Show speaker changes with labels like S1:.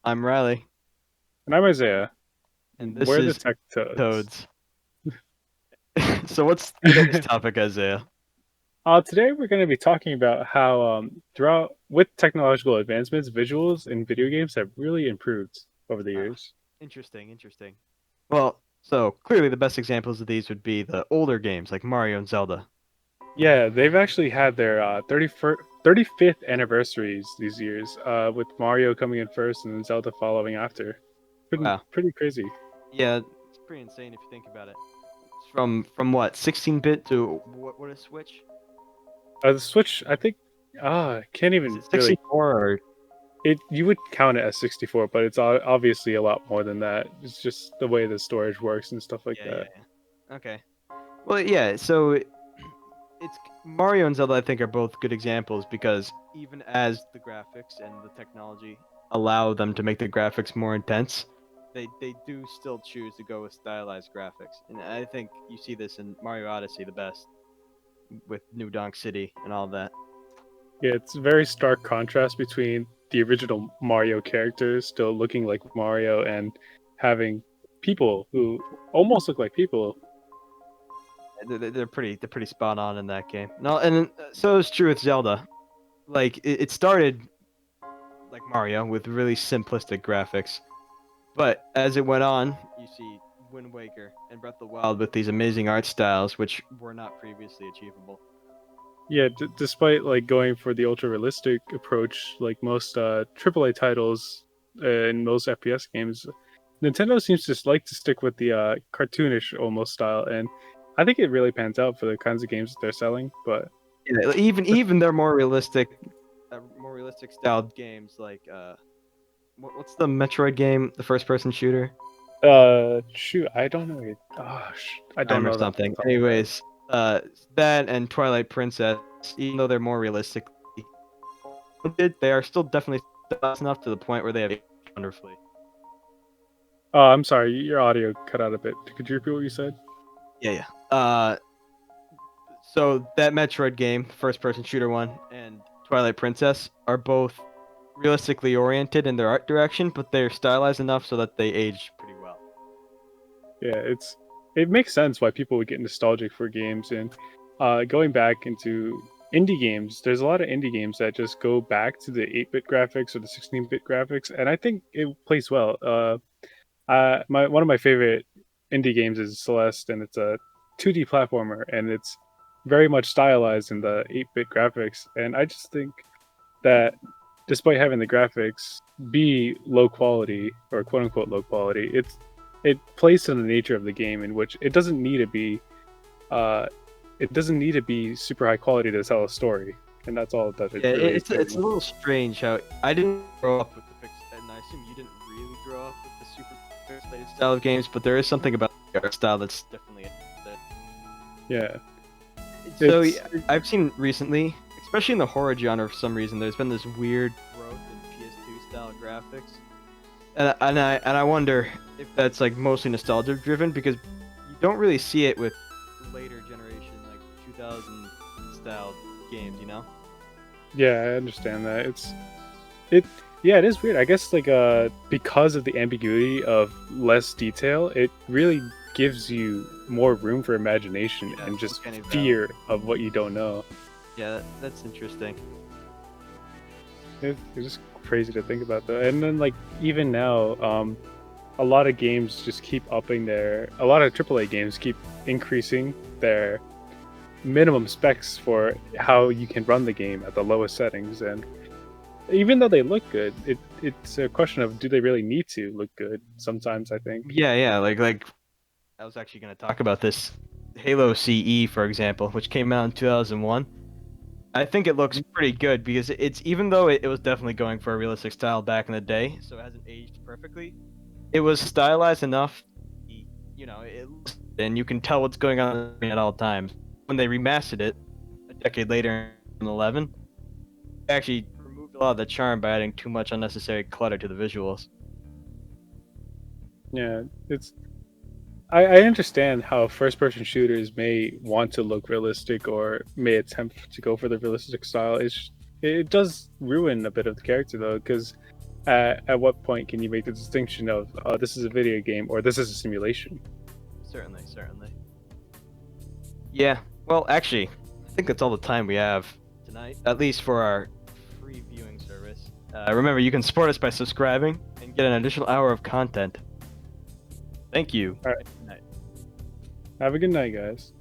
S1: I'm Riley,
S2: And I'm Isaiah.
S1: and this
S2: We're the
S1: is
S2: Tech Toads.
S1: Toads. So what's today's topic, Isaiah?
S2: Today we're going to be talking about how throughout with technological advancements, visuals in video games have really improved over the
S1: Ah,
S2: years.
S1: interesting. Well, so clearly the best examples of these would be the older games like Mario and Zelda.
S2: Yeah, they've actually had their 35th anniversaries these years, with Mario coming in first and then Zelda following after. Pretty,
S1: Wow.
S2: pretty crazy.
S1: Yeah, it's pretty insane if you think about it. It's from what, 16-bit to what is Switch?
S2: The Switch, I think, I can't
S1: Is
S2: even
S1: it
S2: really.
S1: 64 or
S2: It you would count it as 64, but it's obviously a lot more than that. It's just the way the storage works and stuff like that.
S1: yeah. Okay. Well, yeah, so it's Mario and Zelda I think are both good examples because even as the graphics and the technology allow them to make the graphics more intense, they do still choose to go with stylized graphics. And I think you see this in Mario Odyssey the best with New Donk City and all that.
S2: Yeah, it's a very stark contrast between the original Mario characters still looking like Mario and having people who almost look like people.
S1: They're pretty spot on in that game. No, and so it's true with Zelda. Like it started like Mario with really simplistic graphics. But as it went on, you see Wind Waker and Breath of the Wild with these amazing art styles, which were not previously achievable.
S2: Yeah, despite like going for the ultra realistic approach, like most AAA titles in most FPS games, Nintendo seems to like to stick with the cartoonish almost style, and I think it really pans out for the kinds of games that they're selling. But
S1: Yeah, even their more realistic styled games like what's the Metroid game, the first person shooter?
S2: shoot, I don't know. Gosh, I don't
S1: Time or
S2: know that off the
S1: something.
S2: top of my head.
S1: Anyways, that and Twilight Princess, even though they're more realistic, they are still definitely stylized enough to the point where they have aged wonderfully.
S2: Oh, I'm sorry, your audio cut out a bit. Could you repeat what you said?
S1: Yeah. So that Metroid game, first person shooter one, and Twilight Princess are both realistically oriented in their art direction, but they're stylized enough so that they age pretty well.
S2: Yeah, it makes sense why people would get nostalgic for games and going back into indie games. There's a lot of indie games that just go back to the 8-bit graphics or the 16-bit graphics, and I think it plays well. My one of my favorite indie games is Celeste, and it's a 2D platformer, and it's very much stylized in the 8-bit graphics. And I just think that despite having the graphics be low quality or quote unquote low quality, it plays to the nature of the game in which uh, it doesn't need to be super high quality to tell a story, and that's all that it
S1: Yeah,
S2: really is
S1: it's a
S2: doing.
S1: little strange how I didn't grow up with the and I assume you didn't really grow up with the super pixelated style of games, but there is something about the art style that's definitely that.
S2: Yeah,
S1: So
S2: it's
S1: yeah, I've seen recently, especially in the horror genre, for some reason, there's been this weird growth in PS2 style graphics. And I wonder if that's like mostly nostalgia driven because you don't really see it with later generation like 2000 style games, you know?
S2: yeah, I understand that. It yeah, it is weird. I guess like because of the ambiguity of less detail, it really gives you more room for imagination
S1: Yeah,
S2: and just
S1: uncanny valley.
S2: fear of what you don't know.
S1: Yeah, that's interesting.
S2: It's just crazy to think about though. And then like even now, a lot of games just keep upping their a lot of AAA games keep increasing their minimum specs for how you can run the game at the lowest settings. And even though they look good, it's a question of do they really need to look good sometimes, I think.
S1: Yeah, like I was actually going to talk about this Halo CE, for example, which came out in 2001. I think it looks pretty good because it's even though it was definitely going for a realistic style back in the day, so it hasn't aged perfectly. It was stylized enough, it looks, and you can tell what's going on at all times. When they remastered it a decade later in 11, they actually removed a lot of the charm by adding too much unnecessary clutter to the visuals.
S2: Yeah, it's I understand how first person shooters may want to look realistic or may attempt to go for the realistic style. It does ruin a bit of the character though, because at what point can you make the distinction of this is a video game or this is a simulation?
S1: Certainly, certainly. Yeah. Well, actually, I think that's all the time we have tonight, at least for our free viewing service. Remember, you can support us by subscribing and get an additional hour of content. Thank you.
S2: All right.
S1: Good night.
S2: Have a good night, guys.